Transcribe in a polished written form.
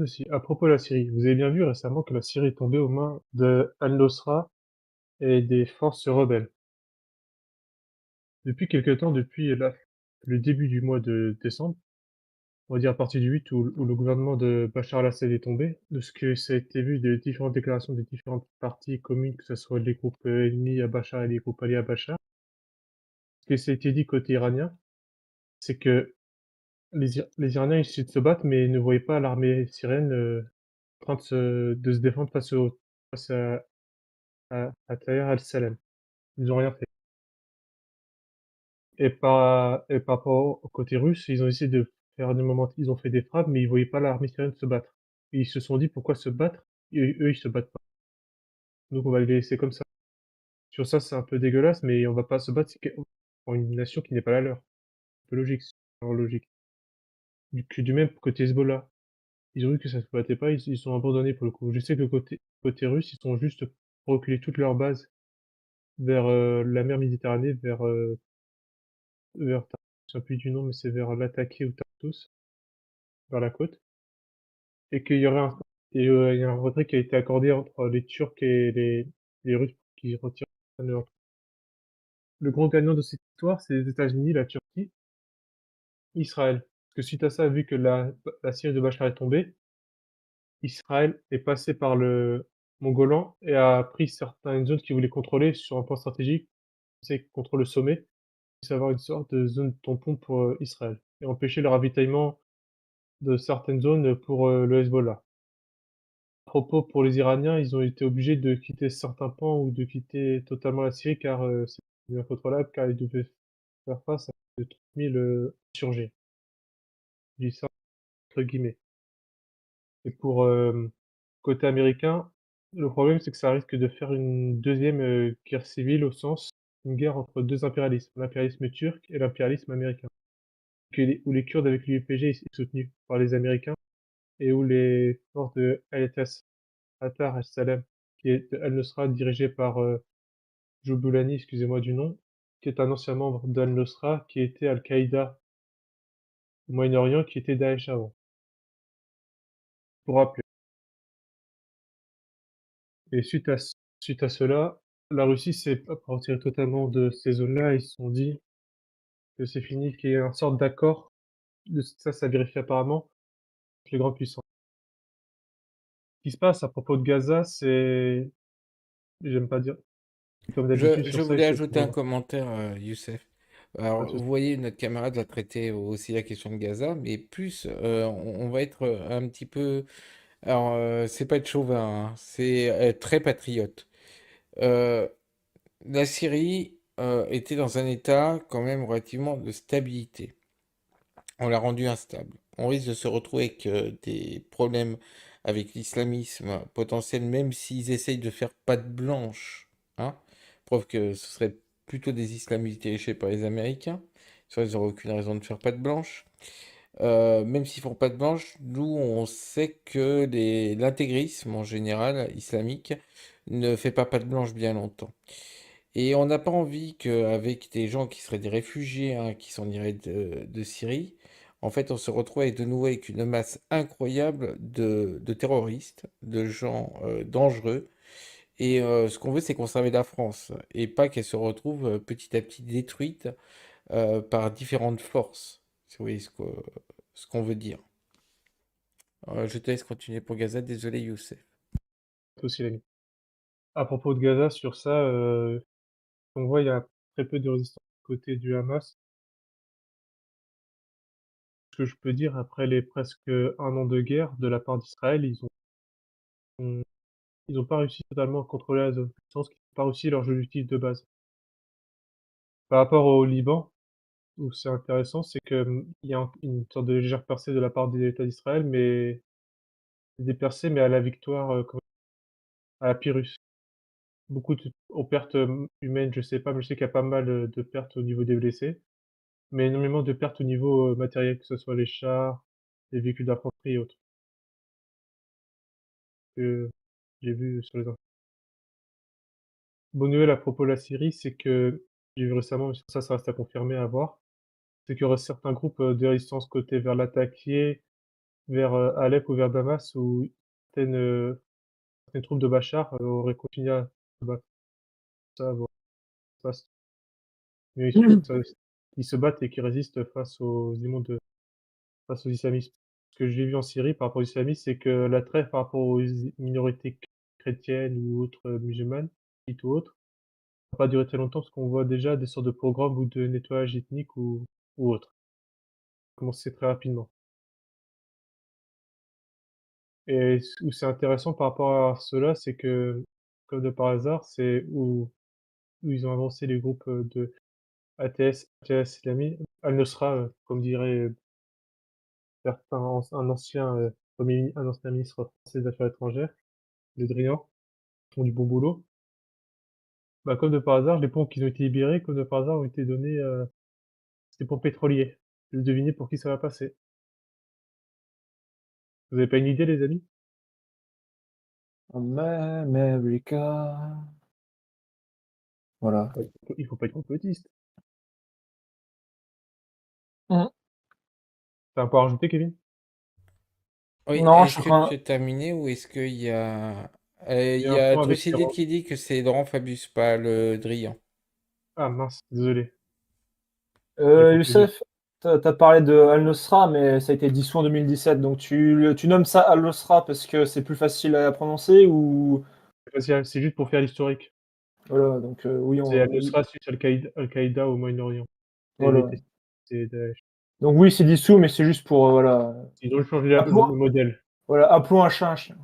aussi. À propos de la Syrie, vous avez bien vu récemment que la Syrie est tombée aux mains de Al-Nosra et des forces rebelles. Depuis quelque temps, depuis le début du mois de décembre, on va dire à partir du 8 où le gouvernement de Bachar al-Assad est tombé, de ce que ça a été vu des différentes déclarations des différentes parties communes, que ce soit les groupes ennemis à Bachar et les groupes alliés à Bachar, ce qui s'est été dit côté iranien, c'est que les Iraniens essaient de se battre, mais ne voyaient pas l'armée syrienne en train de se défendre face à Tahrir al-Salem. Ils ont rien fait. Et par rapport au côté russe, ils ont essayé de faire des moments, ils ont fait des frappes, mais ils voyaient pas l'armée syrienne se battre. Et ils se sont dit pourquoi se battre? Et eux, ils se battent pas. Donc on va les laisser comme ça. Sur ça, c'est un peu dégueulasse, mais on va pas se battre pour une nation qui n'est pas la leur. C'est un peu logique, c'est leur logique. Du même côté Hezbollah. Ils ont vu que ça se battait pas, ils sont abandonnés pour le coup. Je sais que côté russe, ils sont juste reculés toute leur base vers la mer Méditerranée, vers, je me souviens plus du nom, mais c'est vers Latakia ou Tartus, vers la côte, et qu'il y aurait il y a un retrait qui a été accordé entre les Turcs et les Russes qui retirent leur. Le grand gagnant de cette histoire, c'est les États-Unis, la Turquie, Israël. Parce que suite à ça, vu que la Syrie de Bachar est tombée, Israël est passé par le Mont-Golan et a pris certaines zones qu'il voulait contrôler sur un point stratégique, c'est contre le sommet, c'est avoir une sorte de zone tampon pour Israël et empêcher le ravitaillement de certaines zones pour le Hezbollah. À propos pour les Iraniens, ils ont été obligés de quitter certains pans ou de quitter totalement la Syrie car c'est incontrôlable, car ils devaient faire face à plus de 30 000 insurgés. Je dis ça entre guillemets. Et pour côté américain, le problème c'est que ça risque de faire une deuxième guerre civile au sens une guerre entre deux impérialismes, l'impérialisme turc et l'impérialisme américain. Où les Kurdes avec l'UPG sont soutenus par les Américains et où les forces de LTS, Attar al-Salem, qui est de Al-Nusra dirigée par Jobulani, excusez-moi du nom, qui est un ancien membre d'Al-Nusra, qui était Al-Qaïda au Moyen-Orient, qui était Daesh avant. Pour rappeler. Et suite à cela, la Russie s'est retirée totalement de ces zones-là. Ils se sont dit que c'est fini, qu'il y ait une sorte d'accord. Ça vérifie apparemment avec les grandes puissances. Ce qui se passe à propos de Gaza, c'est, j'aime pas dire, comme d'habitude Je sur ça, il voulais faut ajouter un toujours, commentaire, Youssef. pas de Alors, vous souci. voyez, notre camarade a traité aussi la question de Gaza, mais plus, on va être un petit peu. Alors, c'est pas être chauvin, hein, c'est être très patriote. Euh, la Syrie était dans un état quand même relativement de stabilité. On l'a rendu instable. On risque de se retrouver avec des problèmes avec l'islamisme potentiel, même s'ils essayent de faire patte blanche. Hein, preuve que ce serait plutôt des islamistes dirigés par les Américains. Ça, ils n'auraient aucune raison de faire patte blanche. Même s'ils font patte blanche, nous, on sait que l'intégrisme en général islamique ne fait pas patte blanche bien longtemps. Et on n'a pas envie qu'avec des gens qui seraient des réfugiés, hein, qui s'en iraient de Syrie, en fait, on se retrouve de nouveau avec une masse incroyable de terroristes, de gens dangereux. Et ce qu'on veut, c'est conserver la France, et pas qu'elle se retrouve petit à petit détruite par différentes forces. Si vous voyez ce qu'on veut dire. Je te laisse continuer pour Gaza, désolé Youssef. Aussi l'ami. À propos de Gaza, sur ça, on voit, il y a très peu de résistance côté du Hamas. Ce que je peux dire, après les presque un an de guerre de la part d'Israël, ils ont pas réussi totalement à contrôler la zone. Je pense qu'ils n'ont pas réussi leur objectif de base. Par rapport au Liban, où c'est intéressant, c'est que il y a une sorte de légère percée de la part de l'État d'Israël, mais des percées, mais à la victoire, à la Pyrrhus. Beaucoup aux pertes humaines, je sais pas, mais je sais qu'il y a pas mal de pertes au niveau des blessés, mais énormément de pertes au niveau matériel, que ce soit les chars, les véhicules d'infanterie et autres, que j'ai vu sur les infos. Bonne nouvelle à propos de la Syrie, c'est que j'ai vu récemment, mais ça reste à confirmer, à voir, c'est qu'il y aurait certains groupes de résistance côté vers Latakia vers, Alep ou vers Damas où certaines troupes de Bachar, auraient continué à se battre. Ça, voilà, ça c mais ils se battent et qu'ils résistent face aux islamistes. Ce que j'ai vu en Syrie par rapport aux islamistes, c'est que l'attrait par rapport aux minorités chrétiennes ou autres, musulmanes, chiites ou autres, n'a pas duré très longtemps parce qu'on voit déjà des sortes de pogroms ou de nettoyage ethnique ou autre. Commencer très rapidement et où c'est intéressant par rapport à cela, c'est que, comme de par hasard, c'est où ils ont avancé les groupes, de ATS Islami, Al-Nusra, comme dirait certains un ancien ministre français des Affaires étrangères, Le Drian, font du bon boulot. Bah, comme de par hasard, les ponts qui ont été libérés, comme de par hasard, ont été donnés, c'est des ponts pétroliers. Je vais deviner pour qui ça va passer. Vous avez pas une idée, les amis? America. Voilà. Il faut pas être complotiste. Mmh. Tu as un point à rajouter, Kevin? Oui, Non, je est-ce suis en que train. tu as terminé ou est-ce qu'il y a... Il Il y a y un a point avec Thucydide Iran. qui dit que c'est Laurent Fabius, pas le Drian. Ah mince, désolé, j'ai confondu. Youssef, tu as parlé de Al-Nosra, mais ça a été dissous en 2017, donc tu nommes ça Al-Nosra parce que c'est plus facile à prononcer ou C'est juste pour faire l'historique. voilà, donc oui, C'est oui, Al-Nusra suisse Al-Qaïda au Moyen-Orient. Et les voilà. Testimonies, c'est Daesh. Donc oui, c'est dissous, mais c'est juste pour, voilà, Ils ont changé le appelons modèle. voilà, appelons un chat un chien.